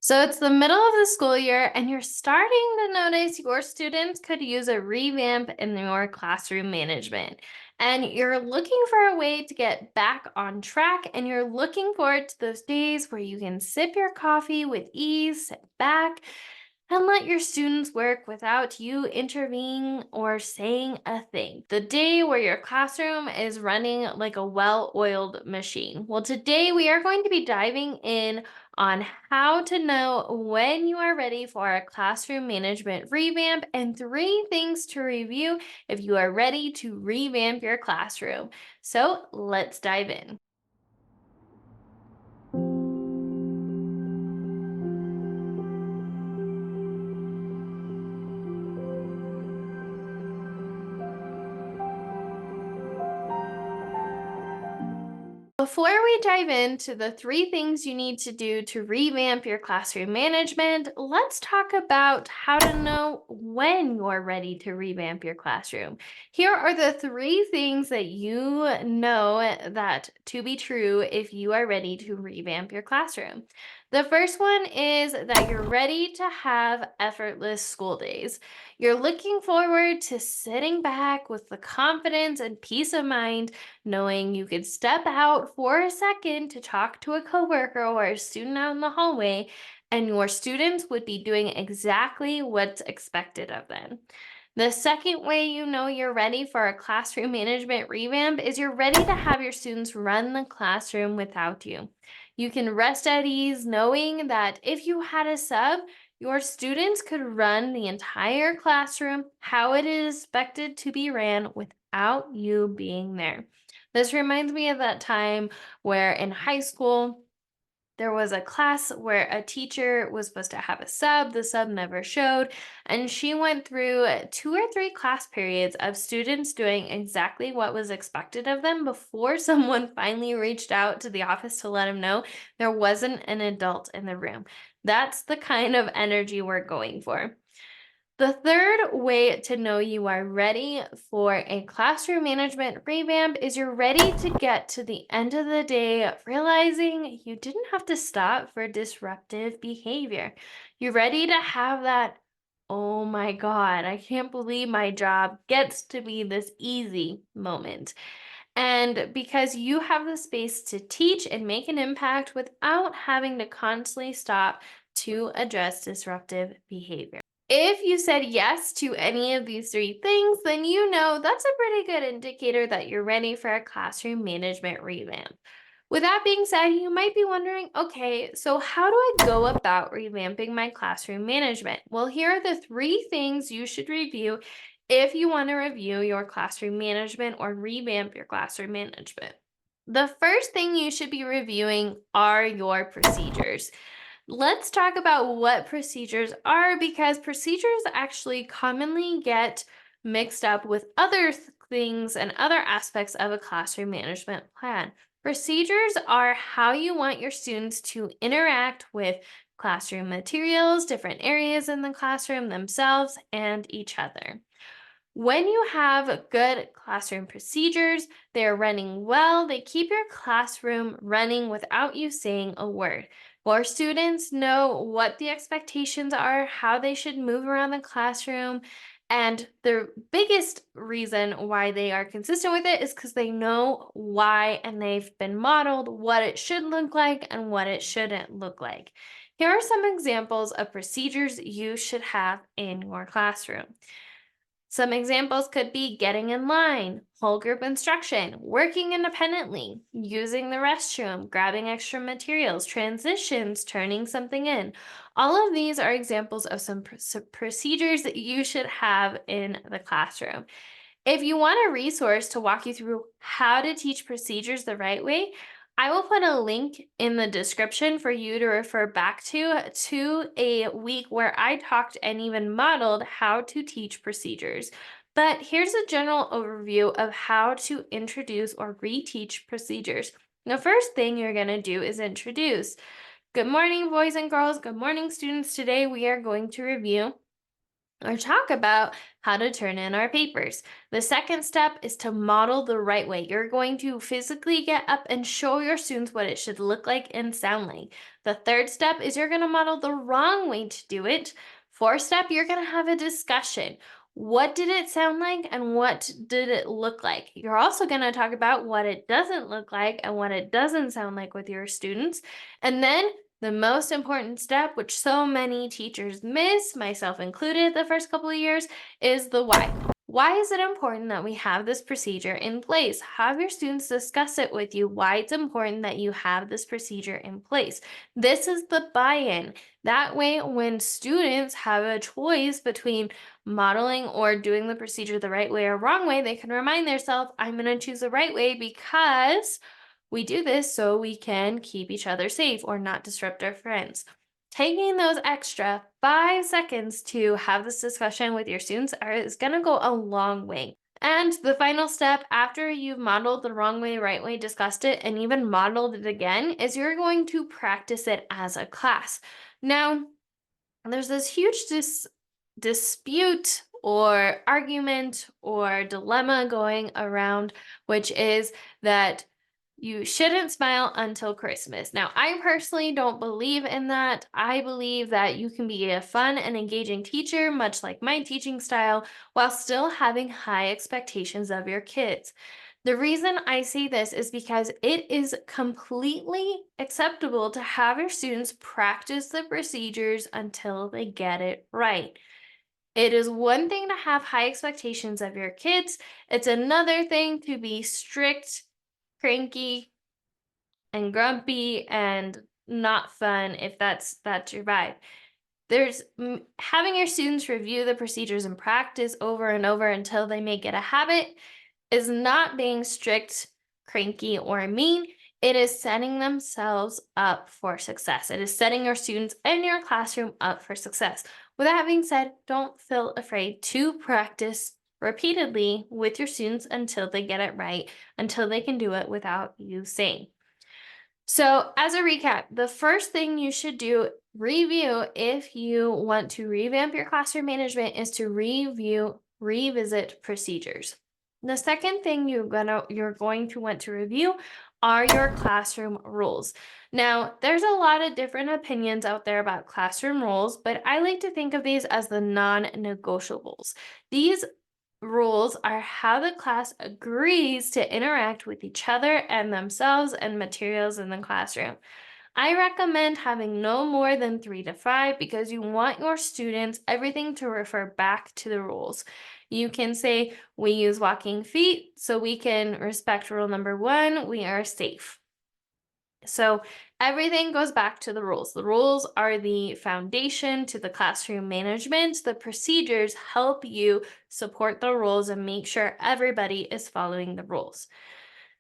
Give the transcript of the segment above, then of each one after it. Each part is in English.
So it's the middle of the school year, and you're starting to notice your students could use a revamp in your classroom management. And you're looking for a way to get back on track, and you're looking forward to those days where you can sip your coffee with ease, sit back, and let your students work without you intervening or saying a thing. The day where your classroom is running like a well oiled machine. Well, today we are going to be diving in on how to know when you are ready for a classroom management revamp and three things to review if you are ready to revamp your classroom. So let's dive in. Before we dive into the three things you need to do to revamp your classroom management, let's talk about how to know when you're ready to revamp your classroom. Here are the three things that you know that to be true if you are ready to revamp your classroom. The first one is that you're ready to have effortless school days. You're looking forward to sitting back with the confidence and peace of mind knowing you could step out for a second to talk to a coworker or a student out in the hallway, and your students would be doing exactly what's expected of them. The second way you know you're ready for a classroom management revamp is you're ready to have your students run the classroom without you. You can rest at ease knowing that if you had a sub, your students could run the entire classroom how it is expected to be ran without you being there. This reminds me of that time where in high school, there was a class where a teacher was supposed to have a sub. The sub never showed. And she went through two or three class periods of students doing exactly what was expected of them before someone finally reached out to the office to let them know there wasn't an adult in the room. That's the kind of energy we're going for. The third way to know you are ready for a classroom management revamp is you're ready to get to the end of the day realizing you didn't have to stop for disruptive behavior. You're ready to have that, oh my God, I can't believe my job gets to be this easy moment. And because you have the space to teach and make an impact without having to constantly stop to address disruptive behavior. If you said yes to any of these three things, then you know that's a pretty good indicator that you're ready for a classroom management revamp. With that being said, you might be wondering, okay, so how do I go about revamping my classroom management? Well, here are the three things you should review if you want to review your classroom management or revamp your classroom management. The first thing you should be reviewing are your procedures. Let's talk about what procedures are because procedures actually commonly get mixed up with other things and other aspects of a classroom management plan. Procedures are how you want your students to interact with classroom materials, different areas in the classroom themselves, and each other. When you have good classroom procedures, they're running well, they keep your classroom running without you saying a word. More students know what the expectations are, how they should move around the classroom, and the biggest reason why they are consistent with it is because they know why and they've been modeled what it should look like and what it shouldn't look like. Here are some examples of procedures you should have in your classroom. Some examples could be getting in line, whole group instruction, working independently, using the restroom, grabbing extra materials, transitions, turning something in. All of these are examples of some procedures that you should have in the classroom. If you want a resource to walk you through how to teach procedures the right way, I will put a link in the description for you to refer back to a week where I talked and even modeled how to teach procedures. But here's a general overview of how to introduce or reteach procedures. The first thing you're going to do is introduce. Good morning, boys and girls. Good morning, students. Today we are going to review or talk about how to turn in our papers. The second step is to model the right way. You're going to physically get up and show your students what it should look like and sound like. The third step is you're going to model the wrong way to do it. Fourth step, you're going to have a discussion. What did it sound like and what did it look like? You're also going to talk about what it doesn't look like and what it doesn't sound like with your students. And then the most important step, which so many teachers miss, myself included, the first couple of years, is the why. Why is it important that we have this procedure in place? Have your students discuss it with you, why it's important that you have this procedure in place. This is the buy-in. That way, when students have a choice between modeling or doing the procedure the right way or wrong way, they can remind themselves, I'm going to choose the right way because we do this so we can keep each other safe or not disrupt our friends. Taking those extra 5 seconds to have this discussion with your students is going to go a long way. And the final step after you've modeled the wrong way, right way, discussed it, and even modeled it again is you're going to practice it as a class. Now, there's this huge dispute or argument or dilemma going around, which is that you shouldn't smile until Christmas. Now, I personally don't believe in that. I believe that you can be a fun and engaging teacher, much like my teaching style, while still having high expectations of your kids. The reason I say this is because it is completely acceptable to have your students practice the procedures until they get it right. It is one thing to have high expectations of your kids. It's another thing to be strict, cranky, and grumpy and not fun if that's your vibe. There's having your students review the procedures and practice over and over until they make it a habit is not being strict, cranky, or mean. It is setting themselves up for success. It is setting your students and your classroom up for success. With that being said, don't feel afraid to practice repeatedly with your students until they get it right, until they can do it without you saying. So, as a recap, the first thing you should do, review if you want to revamp your classroom management, is to revisit procedures. The second thing you're going to want to review are your classroom rules. Now, there's a lot of different opinions out there about classroom rules, but I like to think of these as the non-negotiables. These rules are how the class agrees to interact with each other and themselves and materials in the classroom. I recommend having no more than 3 to 5 because you want your students everything to refer back to the rules. You can say, we use walking feet, so we can respect rule number 1, we are safe. So everything goes back to the rules. The rules are the foundation to the classroom management. The procedures help you support the rules and make sure everybody is following the rules.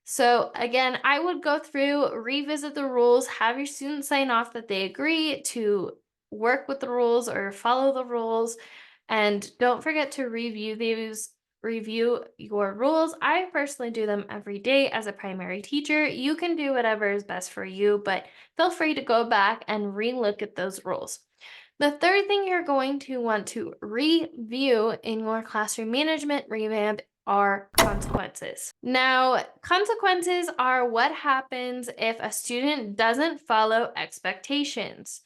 So again, I would go through, revisit the rules, have your students sign off that they agree to work with the rules or follow the rules, and don't forget to review your rules. I personally do them every day as a primary teacher. You can do whatever is best for you, but feel free to go back and relook at those rules. The third thing you're going to want to review in your classroom management revamp are consequences. Now, consequences are what happens if a student doesn't follow expectations.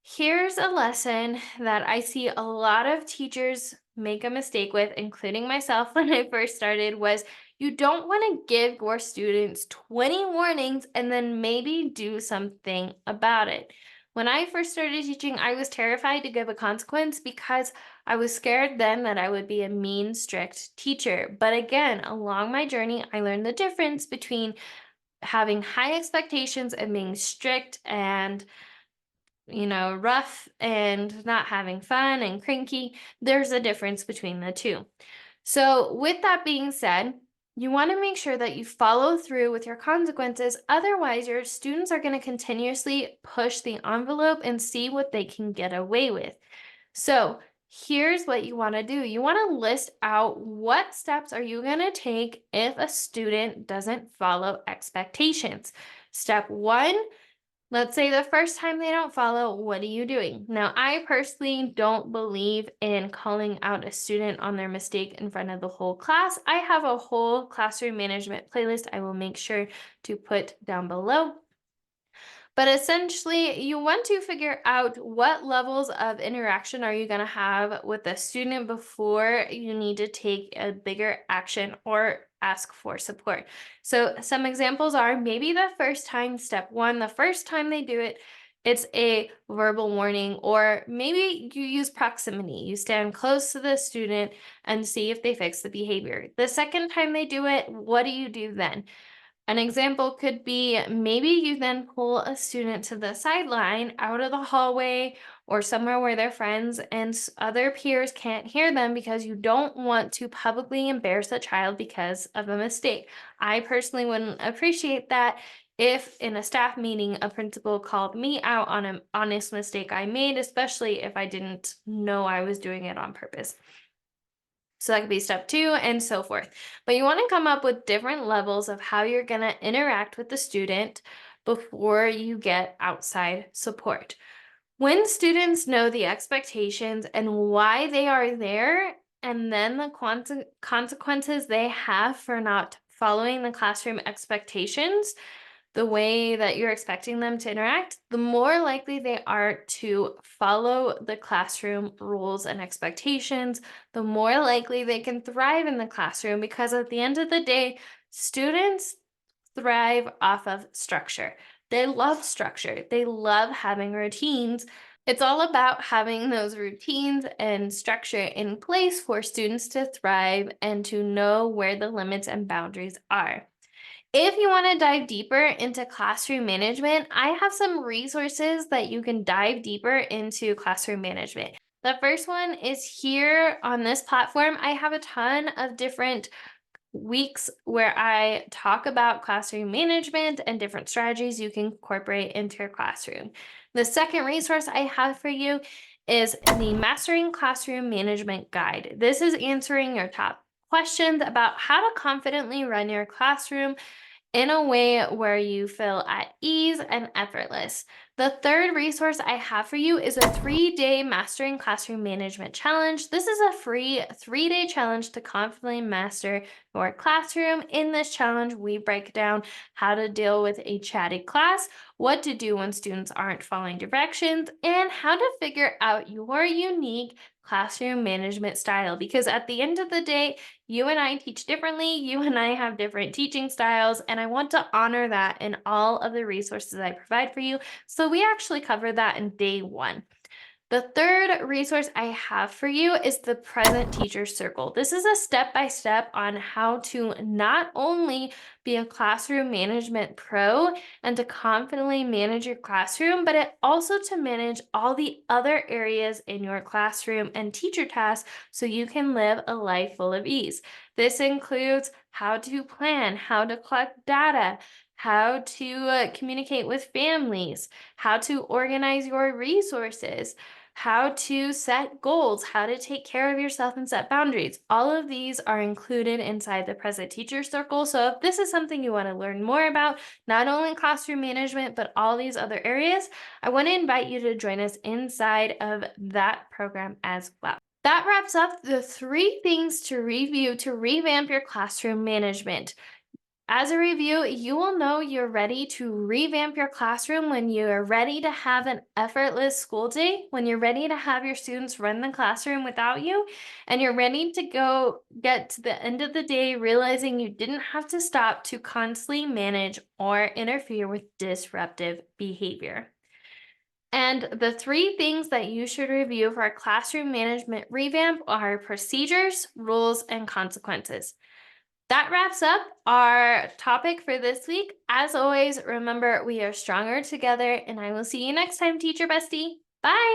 Here's a lesson that I see a lot of teachers make a mistake with, including myself when I first started, was you don't want to give your students 20 warnings and then maybe do something about it. When I first started teaching, I was terrified to give a consequence because I was scared then that I would be a mean, strict teacher. But again, along my journey, I learned the difference between having high expectations and being strict and rough and not having fun and cranky. There's a difference between the two. So, with that being said, you want to make sure that you follow through with your consequences. Otherwise, your students are going to continuously push the envelope and see what they can get away with. So, here's what you want to do. You want to list out what steps are you going to take if a student doesn't follow expectations. Step 1, Let's say the first time they don't follow, what are you doing? Now, I personally don't believe in calling out a student on their mistake in front of the whole class. I have a whole classroom management playlist I will make sure to put down below. But essentially, you want to figure out what levels of interaction are you going to have with the student before you need to take a bigger action or ask for support. So some examples are maybe the first time, step one, the first time they do it, it's a verbal warning, or maybe you use proximity. You stand close to the student and see if they fix the behavior. The second time they do it, what do you do then? An example could be maybe you then pull a student to the sideline out of the hallway or somewhere where they're friends and other peers can't hear them because you don't want to publicly embarrass a child because of a mistake. I personally wouldn't appreciate that if in a staff meeting a principal called me out on an honest mistake I made, especially if I didn't know I was doing it on purpose. So that could be step two and so forth. But you want to come up with different levels of how you're going to interact with the student before you get outside support. When students know the expectations and why they are there, and then the consequences they have for not following the classroom expectations, the way that you're expecting them to interact, the more likely they are to follow the classroom rules and expectations, the more likely they can thrive in the classroom because at the end of the day, students thrive off of structure. They love structure. They love having routines. It's all about having those routines and structure in place for students to thrive and to know where the limits and boundaries are. If you want to dive deeper into classroom management, I have some resources that you can dive deeper into classroom management. The first one is here on this platform. I have a ton of different weeks where I talk about classroom management and different strategies you can incorporate into your classroom. The second resource I have for you is the Mastering Classroom Management Guide. This is answering your top questions about how to confidently run your classroom in a way where you feel at ease and effortless. The third resource I have for you is a 3-day Mastering Classroom Management Challenge. This is a free 3-day challenge to confidently master your classroom. In this challenge, we break down how to deal with a chatty class, what to do when students aren't following directions, and how to figure out your unique classroom management style. Because at the end of the day, you and I teach differently, you and I have different teaching styles, and I want to honor that in all of the resources I provide for you. So we actually cover that in day one. The third resource I have for you is the Present Teacher Circle. This is a step-by-step on how to not only be a classroom management pro and to confidently manage your classroom, but it also to manage all the other areas in your classroom and teacher tasks so you can live a life full of ease. This includes how to plan, how to collect data, how to communicate with families, how to organize your resources, how to set goals, how to take care of yourself and set boundaries. All of these are included inside the Present Teacher Circle. So if this is something you want to learn more about, not only classroom management, but all these other areas, I want to invite you to join us inside of that program as well. That wraps up the 3 things to review to revamp your classroom management. As a review, you will know you're ready to revamp your classroom when you are ready to have an effortless school day, when you're ready to have your students run the classroom without you, and you're ready to go get to the end of the day realizing you didn't have to stop to constantly manage or interfere with disruptive behavior. And the 3 things that you should review for a classroom management revamp are procedures, rules, and consequences. That wraps up our topic for this week. As always, remember we are stronger together, and I will see you next time, Teacher Bestie. Bye.